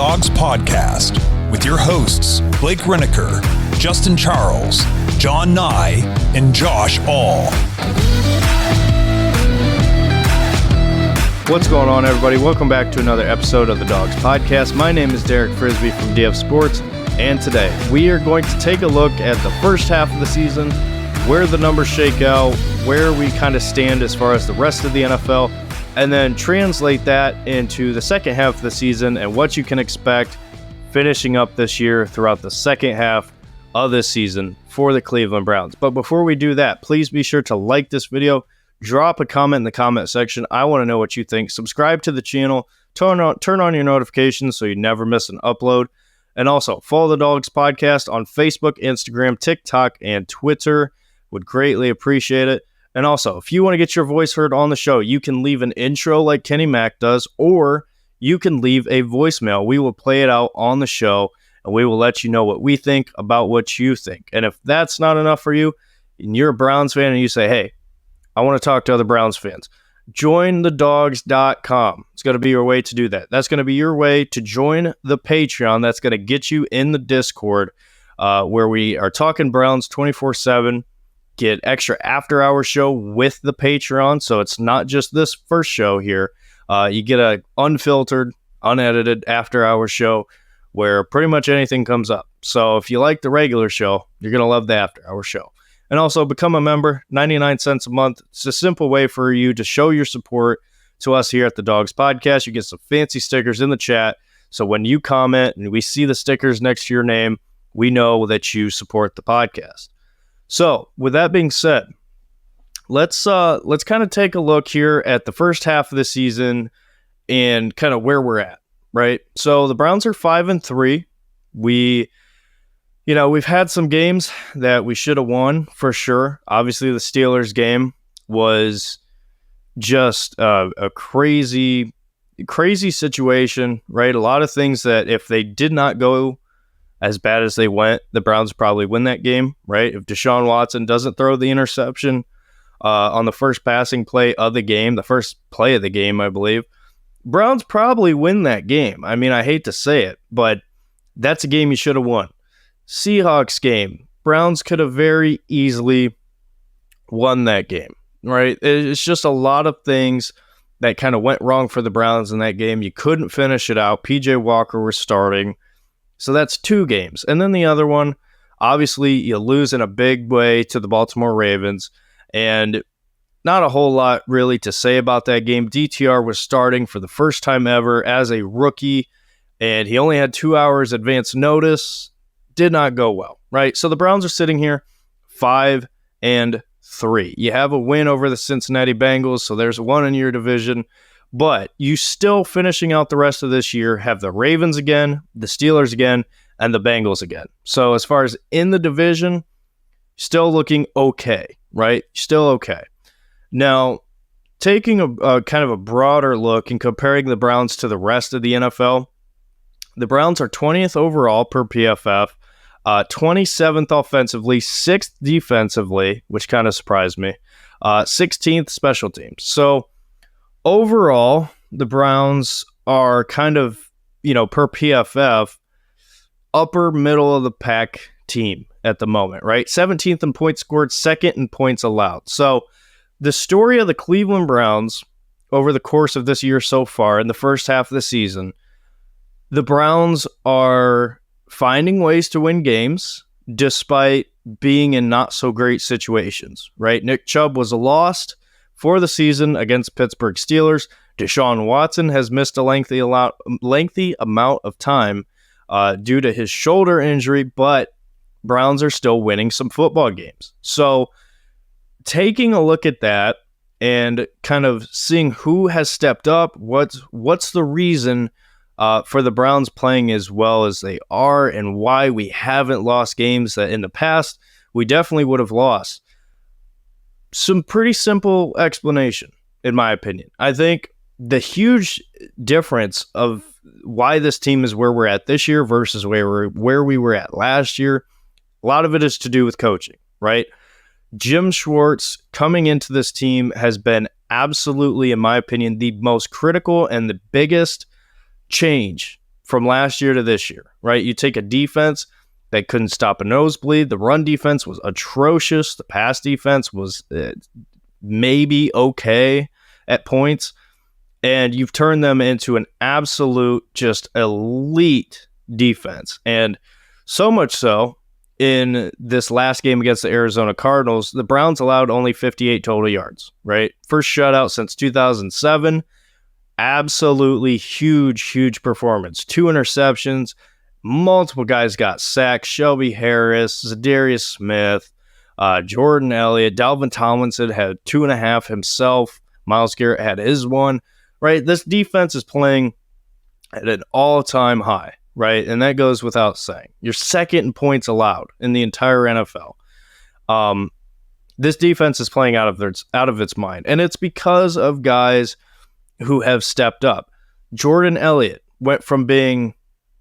Dawgs podcast with your hosts, Blake Reneker, Justin Charles, John Nye, and Josh All. What's going on, everybody? Welcome back to another episode of the Dawgs podcast. My name is Derek Frisbee from DF Sports, and today we are going to take a look at the first half of the season, where the numbers shake out, where we kind of stand as far as the rest of the NFL, and then translate that into the second half of the season and what you can expect finishing up this year throughout the second half of this season for the Cleveland Browns. But before we do that, please be sure to like this video, drop a comment in the comment section. I want to know what you think. Subscribe to the channel, turn on your notifications so you never miss an upload. And also follow the Dawgs podcast on Facebook, Instagram, TikTok, and Twitter. Would greatly appreciate it. And also, if you want to get your voice heard on the show, you can leave an intro like Kenny Mack does, or you can leave a voicemail. We will play it out on the show, and we will let you know what we think about what you think. And if that's not enough for you, and you're a Browns fan and you say, hey, I want to talk to other Browns fans, jointhedawgs.com. It's going to be your way to do that. That's going to be your way to join the Patreon. That's going to get you in the Discord where we are talking Browns 24/7. Get extra after-hour show with the Patreon, so it's not just this first show here. You get a unfiltered, unedited after-hour show where pretty much anything comes up. So if you like the regular show, you're going to love the after-hour show. And also become a member, 99 cents a month. It's a simple way for you to show your support to us here at the Dawgs podcast. You get some fancy stickers in the chat, so when you comment and we see the stickers next to your name, we know that you support the podcast. So, with that being said, let's kind of take a look here at the first half of the season and kind of where we're at, right? So, the Browns are 5-3. We've had some games that we should have won for sure. Obviously, the Steelers game was just a crazy situation, right? A lot of things that if they did not go as bad as they went, the Browns probably win that game, right? If Deshaun Watson doesn't throw the interception on the first passing play of the game, the first play of the game, I believe, Browns probably win that game. I mean, I hate to say it, but that's a game you should have won. Seahawks game, Browns could have very easily won that game, right? It's just a lot of things that kind of went wrong for the Browns in that game. You couldn't finish it out. PJ Walker was starting. So that's two games. And then the other one, obviously you lose in a big way to the Baltimore Ravens, and not a whole lot really to say about that game. DTR was starting for the first time ever as a rookie, and he only had 2 hours advance notice. Did not go well, right? So the Browns are sitting here 5-3. You have a win over the Cincinnati Bengals, so there's one in your division. But you still finishing out the rest of this year have the Ravens again, the Steelers again, and the Bengals again. So as far as in the division, still looking okay, right? Still okay. Now, taking a kind of a broader look and comparing the Browns to the rest of the NFL, the Browns are 20th overall per PFF, 27th offensively, 6th defensively, which kind of surprised me, 16th special teams. So overall, the Browns are kind of, per PFF, upper middle of the pack team at the moment, right? 17th in points scored, second in points allowed. So the story of the Cleveland Browns over the course of this year so far, in the first half of the season, the Browns are finding ways to win games despite being in not so great situations, right? Nick Chubb was lost for the season against Pittsburgh Steelers. Deshaun Watson has missed a lengthy amount of time due to his shoulder injury, but Browns are still winning some football games. So taking a look at that and kind of seeing who has stepped up, what's the reason for the Browns playing as well as they are, and why we haven't lost games that in the past we definitely would have lost. Some pretty simple explanation, in my opinion. I think the huge difference of why this team is where we're at this year versus where we were at last year, a lot of it is to do with coaching, right? Jim Schwartz coming into this team has been absolutely, in my opinion, the most critical and the biggest change from last year to this year, right? You take a defense that couldn't stop a nosebleed. The run defense was atrocious. The pass defense was maybe okay at points. And you've turned them into an absolute just elite defense. And so much so, in this last game against the Arizona Cardinals, the Browns allowed only 58 total yards, right? First shutout since 2007. Absolutely huge performance. 2 interceptions. Multiple guys got sacked. Shelby Harris, Zadarius Smith, Jordan Elliott, Dalvin Tomlinson had 2.5 himself. Myles Garrett had his one, right? This defense is playing at an all-time high, right? And that goes without saying. You're second in points allowed in the entire NFL. This defense is playing out of its mind, and it's because of guys who have stepped up. Jordan Elliott went from being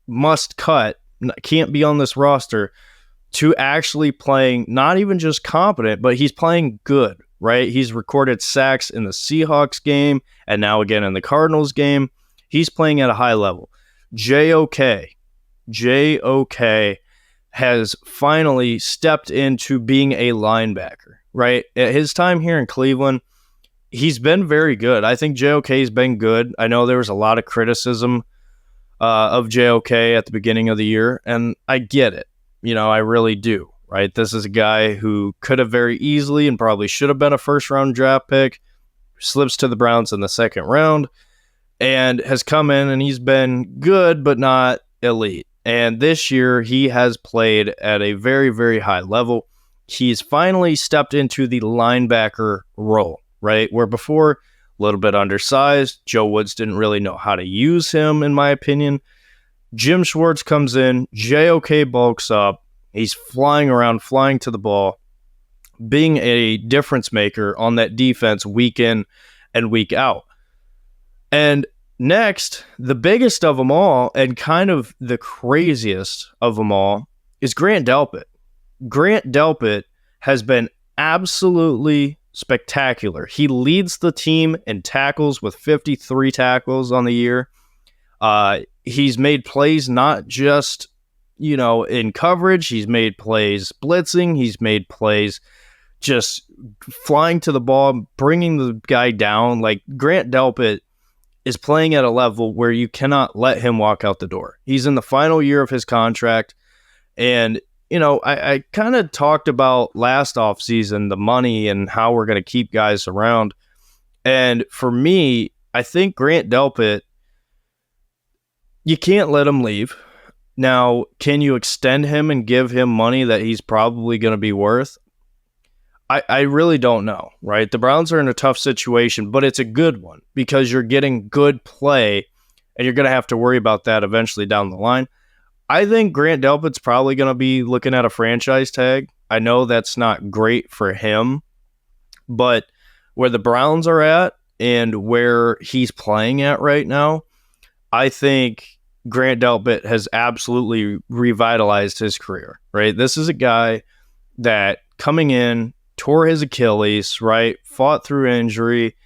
must cut, can't be on this roster, to actually playing not even just competent, but he's playing good, right? He's recorded sacks in the Seahawks game and now again in the Cardinals game. He's playing at a high level. JOK has finally stepped into being a linebacker, right? At his time here in Cleveland, he's been very good. I think JOK's been good. I know there was a lot of criticism of JOK at the beginning of the year, and I get it. I really do, right? This is a guy who could have very easily and probably should have been a first-round draft pick, slips to the Browns in the second round, and has come in and he's been good but not elite. And this year, he has played at a very, very high level. He's finally stepped into the linebacker role, right? Where before, a little bit undersized. Joe Woods didn't really know how to use him, in my opinion. Jim Schwartz comes in. JOK bulks up. He's flying around, flying to the ball, being a difference maker on that defense week in and week out. And next, the biggest of them all, and kind of the craziest of them all, is Grant Delpit. Grant Delpit has been absolutely spectacular. He leads the team in tackles with 53 tackles on the year. He's made plays not just, in coverage. He's made plays blitzing. He's made plays just flying to the ball, bringing the guy down. Like, Grant Delpit is playing at a level where you cannot let him walk out the door. He's in the final year of his contract. And, I kind of talked about last offseason, the money and how we're going to keep guys around. And for me, I think Grant Delpit, you can't let him leave. Now, can you extend him and give him money that he's probably going to be worth? I really don't know, right? The Browns are in a tough situation, but it's a good one because you're getting good play, and you're going to have to worry about that eventually down the line. I think Grant Delpit's probably going to be looking at a franchise tag. I know that's not great for him, but where the Browns are at and where he's playing at right now, I think Grant Delpit has absolutely revitalized his career, right? This is a guy that coming in, tore his Achilles, right? Fought through injury.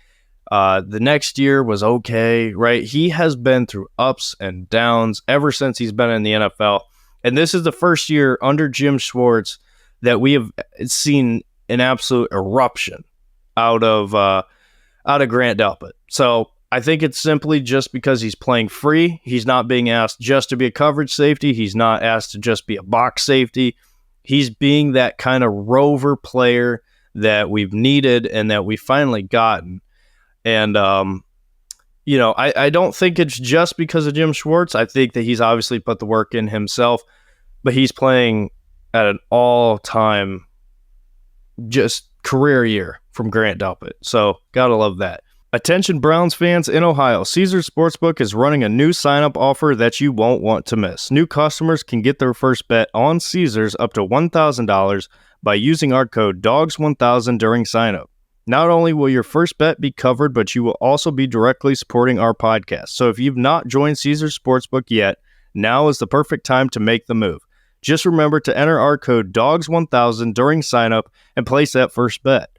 The next year was okay, right? He has been through ups and downs ever since he's been in the NFL. And this is the first year under Jim Schwartz that we have seen an absolute eruption out of Grant Delpit. So I think it's simply just because he's playing free. He's not being asked just to be a coverage safety. He's not asked to just be a box safety. He's being that kind of rover player that we've needed and that we finally gotten. And, I don't think it's just because of Jim Schwartz. I think that he's obviously put the work in himself, but he's playing at an all-time just career year from Grant Delpit. So, gotta love that. Attention Browns fans in Ohio, Caesars Sportsbook is running a new sign-up offer that you won't want to miss. New customers can get their first bet on Caesars up to $1,000 by using our code DAWGS1000 during sign-up. Not only will your first bet be covered, but you will also be directly supporting our podcast. So if you've not joined Caesars Sportsbook yet, now is the perfect time to make the move. Just remember to enter our code DAWGS1000 during sign-up and place that first bet.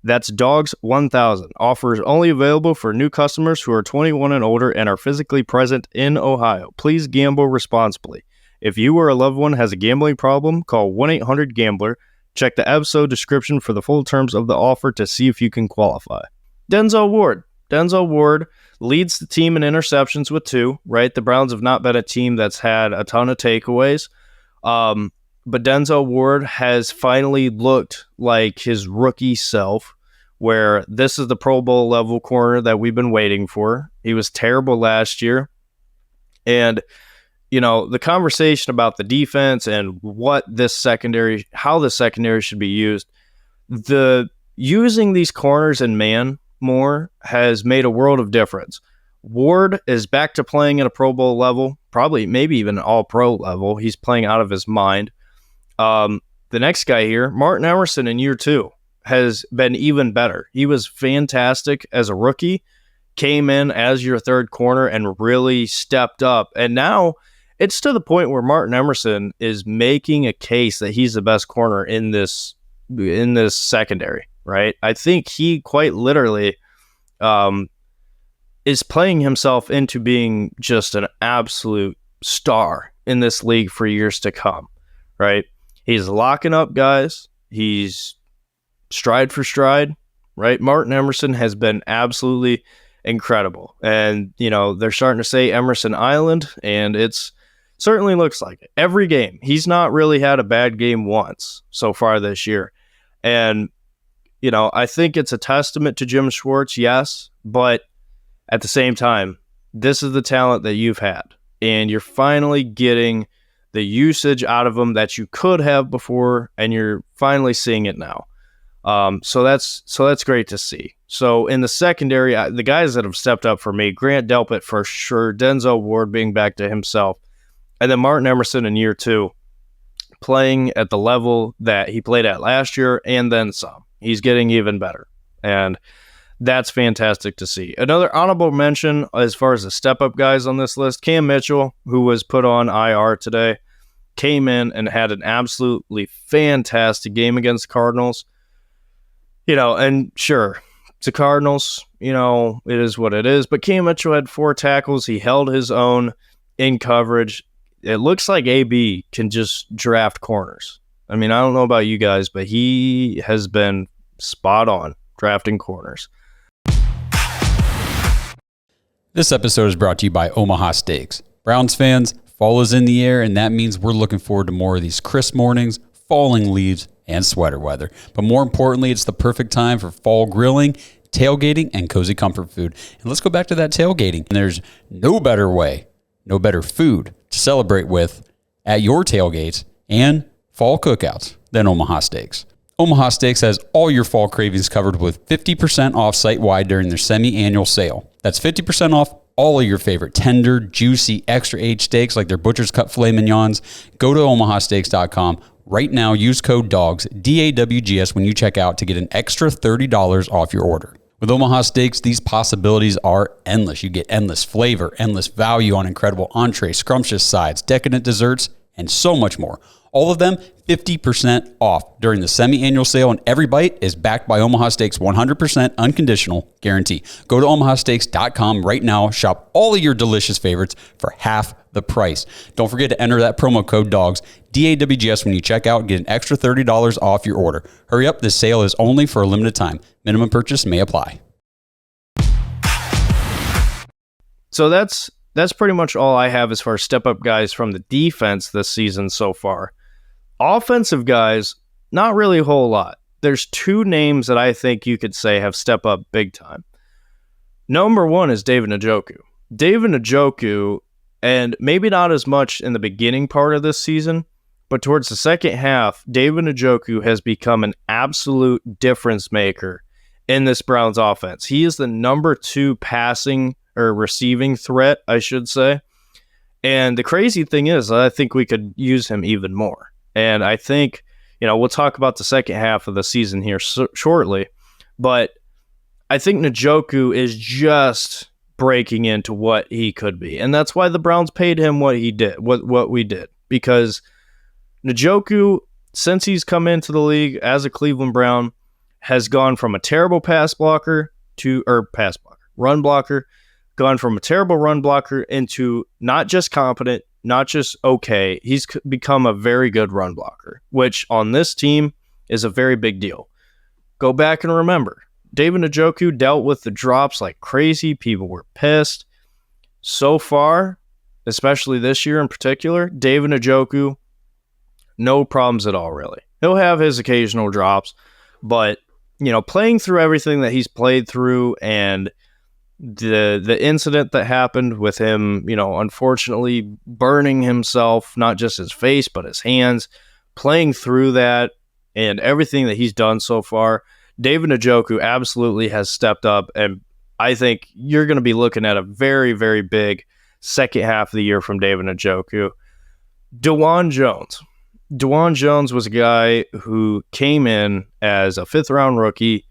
That's Dawgs 1000. Offer is only available for new customers who are 21 and older and are physically present in Ohio. Please gamble responsibly. If you or a loved one has a gambling problem, call 1-800-GAMBLER. Check the episode description for the full terms of the offer to see if you can qualify. Denzel Ward. Denzel Ward leads the team in interceptions with 2, right? The Browns have not been a team that's had a ton of takeaways. But Denzel Ward has finally looked like his rookie self, where this is the Pro Bowl level corner that we've been waiting for. He was terrible last year. And, the conversation about the defense and how the secondary should be used, using these corners in man more has made a world of difference. Ward is back to playing at a Pro Bowl level, probably maybe even an all-pro level. He's playing out of his mind. The next guy here, Martin Emerson, in year 2, has been even better. He was fantastic as a rookie, came in as your third corner and really stepped up. And now it's to the point where Martin Emerson is making a case that he's the best corner in this secondary, right? I think he quite literally is playing himself into being just an absolute star in this league for years to come, right? He's locking up guys. He's stride for stride, right? Martin Emerson has been absolutely incredible. And, they're starting to say Emerson Island, and it's certainly looks like it. Every game. He's not really had a bad game once so far this year. And, I think it's a testament to Jim Schwartz, yes, but at the same time, this is the talent that you've had, and you're finally getting the usage out of them that you could have before, and you're finally seeing it now. So that's great to see. So in the secondary, the guys that have stepped up for me, Grant Delpit for sure, Denzel Ward being back to himself, and then Martin Emerson in year 2, playing at the level that he played at last year, and then some. He's getting even better, and that's fantastic to see. Another honorable mention as far as the step-up guys on this list, Cam Mitchell, who was put on IR today, came in and had an absolutely fantastic game against the Cardinals. And sure, it's the Cardinals, it is what it is. But Cam Mitchell had 4 tackles. He held his own in coverage. It looks like AB can just draft corners. I mean, I don't know about you guys, but he has been spot on drafting corners. This episode is brought to you by Omaha Steaks. Browns fans, fall is in the air, and that means we're looking forward to more of these crisp mornings, falling leaves, and sweater weather. But more importantly, it's the perfect time for fall grilling, tailgating, and cozy comfort food. And let's go back to that tailgating. And there's no better way, no better food to celebrate with at your tailgates and fall cookouts than Omaha Steaks. Omaha Steaks has all your fall cravings covered with 50% off site-wide during their semi-annual sale. That's 50% off all of your favorite tender, juicy, extra-aged steaks like their Butcher's Cut filet mignons. Go to omahasteaks.com right now. Use code DAWGS, D-A-W-G-S, when you check out to get an extra $30 off your order. With Omaha Steaks, these possibilities are endless. You get endless flavor, endless value on incredible entrees, scrumptious sides, decadent desserts, and so much more. All of them 50% off during the semi-annual sale, and every bite is backed by Omaha Steaks' 100% unconditional guarantee. Go to omahasteaks.com right now. Shop all of your delicious favorites for half the price. Don't forget to enter that promo code DAWGS, D-A-W-G-S, when you check out and get an extra $30 off your order. Hurry up, this sale is only for a limited time. Minimum purchase may apply. So that's pretty much all I have as far as step-up guys from the defense this season so far. Offensive guys, not really a whole lot. There's 2 names that I think you could say have stepped up big time. Number 1 is David Njoku. David Njoku, and maybe not as much in the beginning part of this season, but towards the second half, David Njoku has become an absolute difference maker in this Browns offense. He is the number 2 passing or receiving threat, I should say. And the crazy thing is, I think we could use him even more. And I think, we'll talk about the second half of the season here shortly, but I think Njoku is just breaking into what he could be. And that's why the Browns paid him what he did, what we did. Because Njoku, since he's come into the league as a Cleveland Brown, has gone from a terrible run blocker, gone from a terrible run blocker into not just competent, not just okay. He's become a very good run blocker, which on this team is a very big deal. Go back and remember, David Njoku dealt with the drops like crazy. People were pissed. So far, especially this year in particular, David Njoku, no problems at all, really. He'll have his occasional drops, but, playing through everything that he's played through and the incident that happened with him, unfortunately burning himself, not just his face, but his hands, playing through that and everything that he's done so far, David Njoku absolutely has stepped up, and I think you're going to be looking at a very, very big second half of the year from David Njoku. DeJuan Jones. DeJuan Jones was a guy who came in as a fourth round rookie,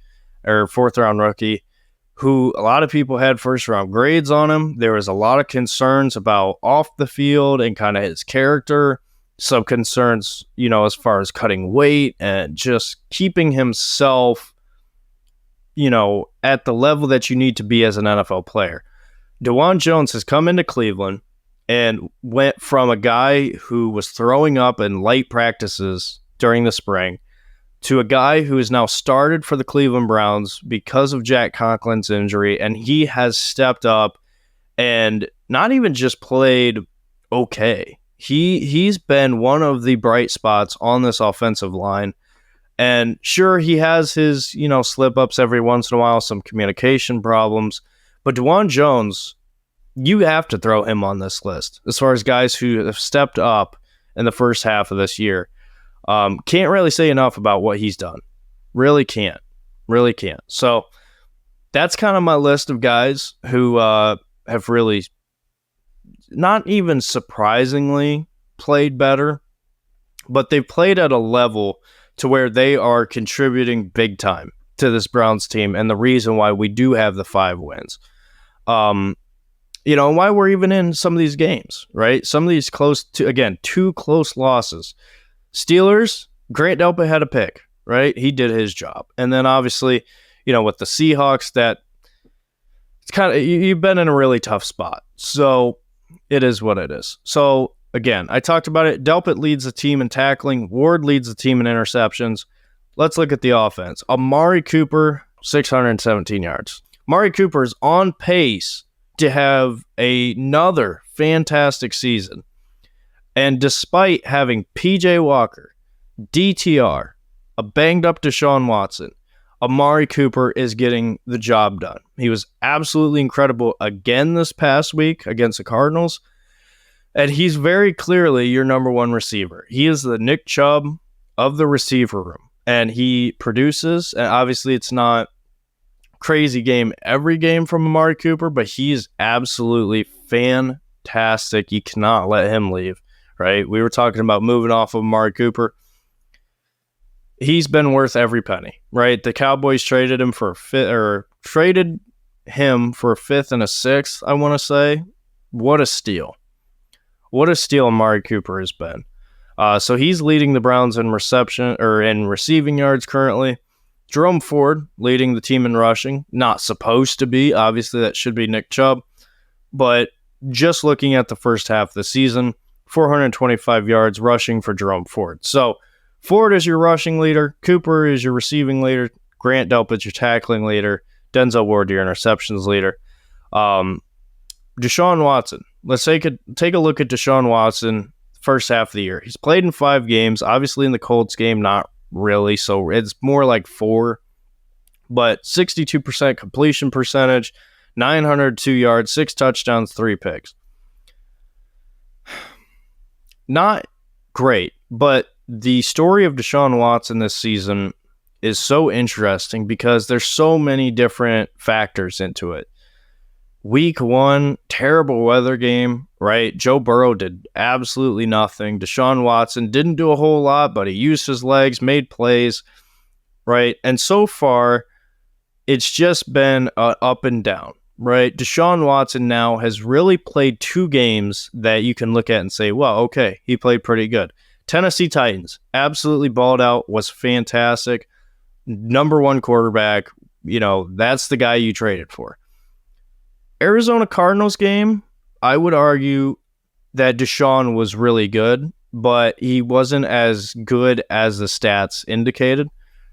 who a lot of people had first round grades on him. There was a lot of concerns about off the field and kind of his character, some concerns, as far as cutting weight and just keeping himself, at the level that you need to be as an NFL player. DeJuan Jones has come into Cleveland and went from a guy who was throwing up in light practices during the spring to a guy who is now started for the Cleveland Browns because of Jack Conklin's injury, and he has stepped up and not even just played okay. He's been one of the bright spots on this offensive line. And sure, he has his, slip-ups every once in a while, some communication problems. But DeJuan Jones, you have to throw him on this list as far as guys who have stepped up in the first half of this year. Can't really say enough about what he's done. Really can't. So that's kind of my list of guys who have really, not even surprisingly, played better, but they've played at a level to where they are contributing big time to this Browns team, and the reason why we do have the 5 wins. And why we're even in some of these games, right? Some of these two close losses. Steelers, Grant Delpit had a pick, right? He did his job. And then obviously, with the Seahawks, that it's kind of, you've been in a really tough spot. So it is what it is. So again, I talked about it. Delpit leads the team in tackling. Ward leads the team in interceptions. Let's look at the offense. Amari Cooper, 617 yards. Amari Cooper is on pace to have another fantastic season. And despite having P.J. Walker, DTR, a banged-up Deshaun Watson, Amari Cooper is getting the job done. He was absolutely incredible again this past week against the Cardinals. And he's very clearly your number one receiver. He is the Nick Chubb of the receiver room. And he produces, and obviously it's not crazy game every game from Amari Cooper, but he's absolutely fantastic. You cannot let him leave, right? We were talking about moving off of Amari Cooper. He's been worth every penny, right? The Cowboys traded him for a fifth and a sixth, I want to say. What a steal. What a steal Amari Cooper has been. So he's leading the Browns in receiving yards currently. Jerome Ford leading the team in rushing. Not supposed to be. Obviously, that should be Nick Chubb. But just looking at the first half of the season, 425 yards rushing for Jerome Ford. So Ford is your rushing leader. Cooper is your receiving leader. Grant Delpit's your tackling leader. Denzel Ward, your interceptions leader. Deshaun Watson. Let's take a look at Deshaun Watson first half of the year. He's played in 5 games. Obviously, in the Colts game, not really. So it's more like 4. But 62% completion percentage, 902 yards, 6 touchdowns, 3 picks. Not great, but the story of Deshaun Watson this season is so interesting because there's so many different factors into it. Week 1, terrible weather game, right? Joe Burrow did absolutely nothing. Deshaun Watson didn't do a whole lot, but he used his legs, made plays, right? And so far, it's just been up and down, right? Deshaun Watson now has really played 2 games that you can look at and say, well, okay, he played pretty good. Tennessee Titans, absolutely balled out, was fantastic. number one quarterback. That's the guy you traded for. Arizona Cardinals game, I would argue that Deshaun was really good, but he wasn't as good as the stats indicated,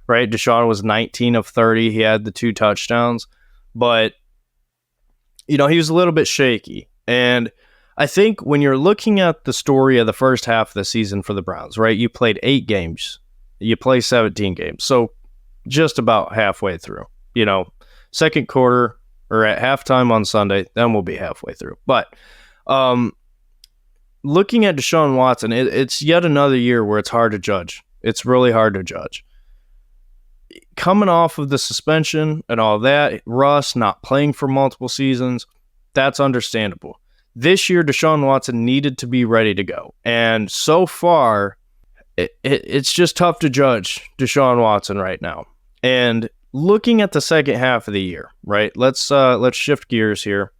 right? Deshaun was 19 of 30. He had the 2 touchdowns, but, he was a little bit shaky. And I think when you're looking at the story of the first half of the season for the Browns, right, you played 8 games. You play 17 games. So just about halfway through, second quarter or at halftime on Sunday, then we'll be halfway through. But looking at Deshaun Watson, it's yet another year where it's hard to judge. It's really hard to judge. Coming off of the suspension and all that, Russ not playing for multiple seasons, that's understandable. This year, Deshaun Watson needed to be ready to go. And so far, it's just tough to judge Deshaun Watson right now. And looking at the second half of the year, right? Let's shift gears here.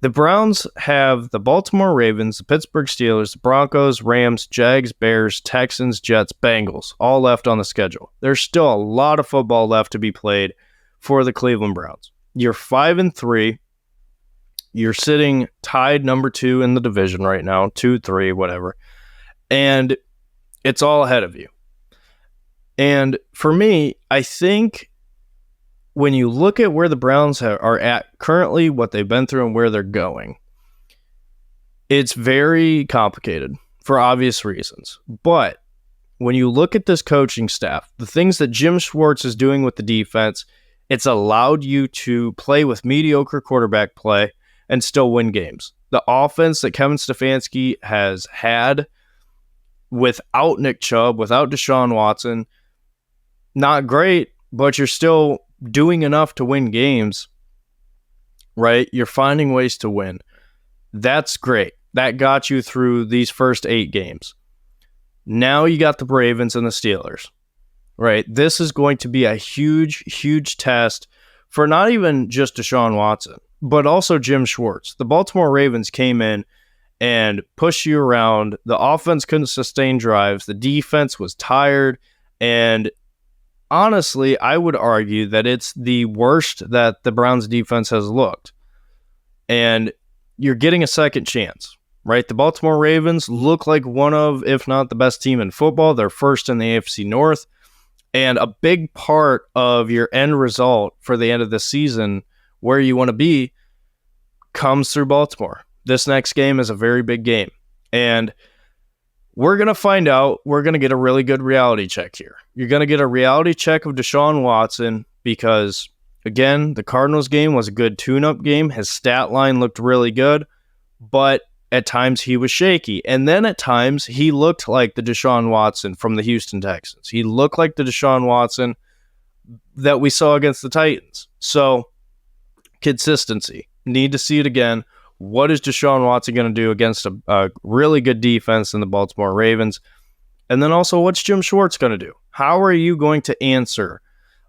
The Browns have the Baltimore Ravens, the Pittsburgh Steelers, the Broncos, Rams, Jags, Bears, Texans, Jets, Bengals, all left on the schedule. There's still a lot of football left to be played for the Cleveland Browns. You're 5-3. You're sitting tied number 2 in the division right now, 2-3, whatever. And it's all ahead of you. And for me, I think when you look at where the Browns are at currently, what they've been through and where they're going, it's very complicated for obvious reasons. But when you look at this coaching staff, the things that Jim Schwartz is doing with the defense, it's allowed you to play with mediocre quarterback play and still win games. The offense that Kevin Stefanski has had without Nick Chubb, without Deshaun Watson, not great, but you're still doing enough to win games, right? You're finding ways to win. That's great. That got you through these first 8 games. Now you got the Ravens and the Steelers, right? This is going to be a huge, huge test for not even just Deshaun Watson, but also Jim Schwartz. The Baltimore Ravens came in and pushed you around. The offense couldn't sustain drives. The defense was tired, and honestly, I would argue that it's the worst that the Browns defense has looked. And you're getting a second chance, right? The Baltimore Ravens look like one of, if not the best team in football. They're first in the AFC North. And a big part of your end result for the end of the season, where you want to be, comes through Baltimore. This next game is a very big game. And we're going to find out. We're going to get a really good reality check here. You're going to get a reality check of Deshaun Watson because, again, the Cardinals game was a good tune-up game. His stat line looked really good, but at times he was shaky. And then at times he looked like the Deshaun Watson from the Houston Texans. He looked like the Deshaun Watson that we saw against the Titans. So, consistency. Need to see it again. What is Deshaun Watson going to do against a really good defense in the Baltimore Ravens? And then also, what's Jim Schwartz going to do? How are you going to answer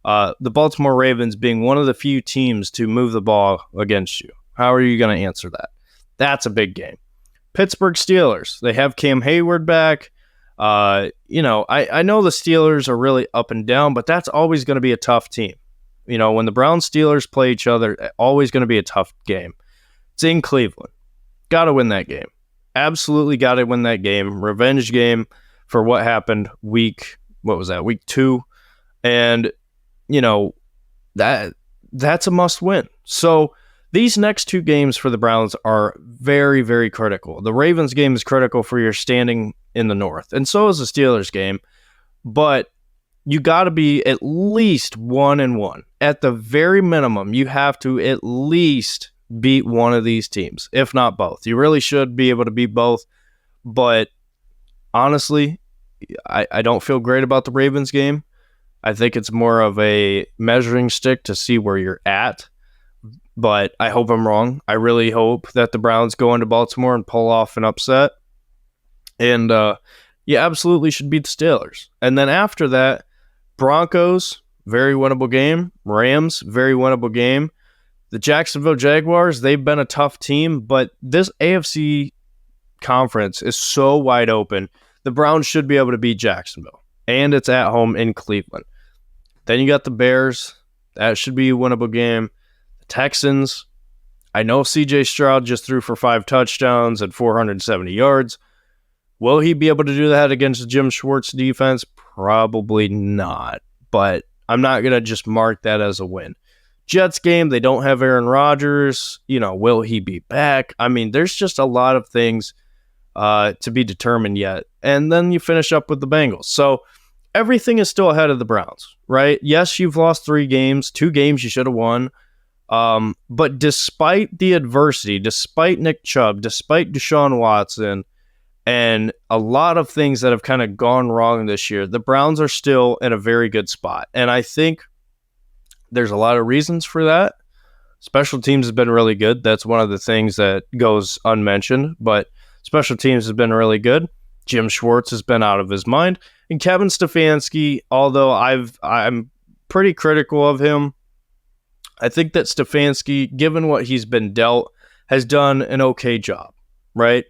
the Baltimore Ravens being one of the few teams to move the ball against you? How are you going to answer that? That's a big game. Pittsburgh Steelers. They have Cam Hayward back. I know the Steelers are really up and down, but that's always going to be a tough team. When the Browns Steelers play each other, always going to be a tough game. It's in Cleveland. Got to win that game. Absolutely got to win that game. Revenge game for what happened week 2. And, that's a must win. So these next 2 games for the Browns are very, very critical. The Ravens game is critical for your standing in the North. And so is the Steelers game. But you got to be at least 1-1. At the very minimum, you have to at least beat one of these teams, if not both. You really should be able to beat both. But honestly, I don't feel great about the Ravens game. I think it's more of a measuring stick to see where you're at. But I hope I'm wrong. I really hope that the Browns go into Baltimore and pull off an upset. And you absolutely should beat the Steelers. And then after that, Broncos, very winnable game. Rams, very winnable game. The Jacksonville Jaguars, they've been a tough team, but this AFC conference is so wide open. The Browns should be able to beat Jacksonville, and it's at home in Cleveland. Then you got the Bears. That should be a winnable game. The Texans. I know C.J. Stroud just threw for 5 touchdowns and 470 yards. Will he be able to do that against the Jim Schwartz defense? Probably not. But I'm not going to just mark that as a win. Jets game, they don't have Aaron Rodgers. Will he be back? I mean, there's just a lot of things to be determined yet. And then you finish up with the Bengals. So everything is still ahead of the Browns, right? Yes, you've lost 3 games. 2 games you should have won. But despite the adversity, despite Nick Chubb, despite Deshaun Watson, and a lot of things that have kind of gone wrong this year, the Browns are still in a very good spot. And I think there's a lot of reasons for that. Special teams has been really good. That's one of the things that goes unmentioned, but special teams has been really good. Jim Schwartz has been out of his mind. And Kevin Stefanski, although I'm pretty critical of him, I think that Stefanski, given what he's been dealt, has done an okay job, right?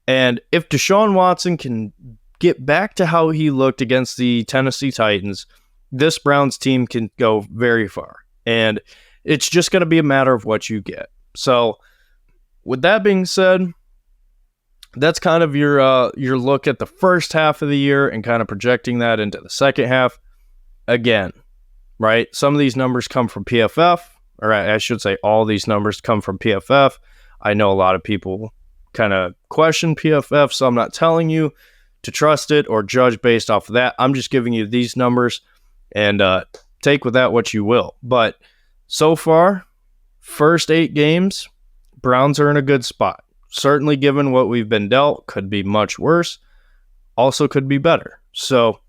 And if Deshaun Watson can get back to how he looked against the Tennessee Titans, this Browns team can go very far. And it's just going to be a matter of what you get. So with that being said, that's kind of your look at the first half of the year and kind of projecting that into the second half. Again, right? Some of these numbers come from PFF, or I should say all these numbers come from PFF. I know a lot of people kind of question PFF, so I'm not telling you to trust it or judge based off of that. I'm just giving you these numbers and take with that what you will. But so far, first 8 games, Browns are in a good spot. Certainly given what we've been dealt, could be much worse, also could be better. So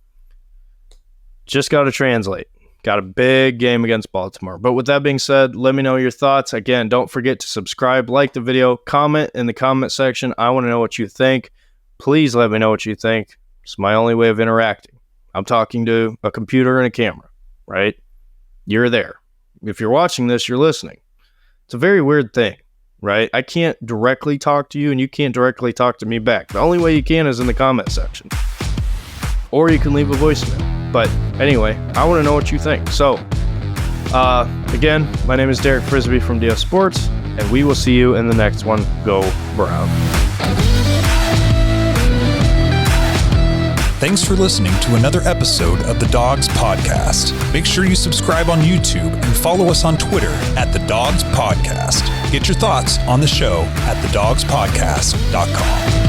just got to translate. Got a big game against Baltimore. But with that being said, let me know your thoughts. Again, don't forget to subscribe, like the video, comment in the comment section. I want to know what you think. Please let me know what you think. It's my only way of interacting. I'm talking to a computer and a camera, right? You're there. If you're watching this, you're listening. It's a very weird thing, right? I can't directly talk to you and you can't directly talk to me back. The only way you can is in the comment section. Or you can leave a voicemail. But anyway, I want to know what you think. So, again, my name is Derek Frisbee from DS Sports, and we will see you in the next one. Go Brown. Thanks for listening to another episode of the Dawgs Podcast. Make sure you subscribe on YouTube and follow us on Twitter at the Dawgs Podcast. Get your thoughts on the show at thedawgspodcast.com.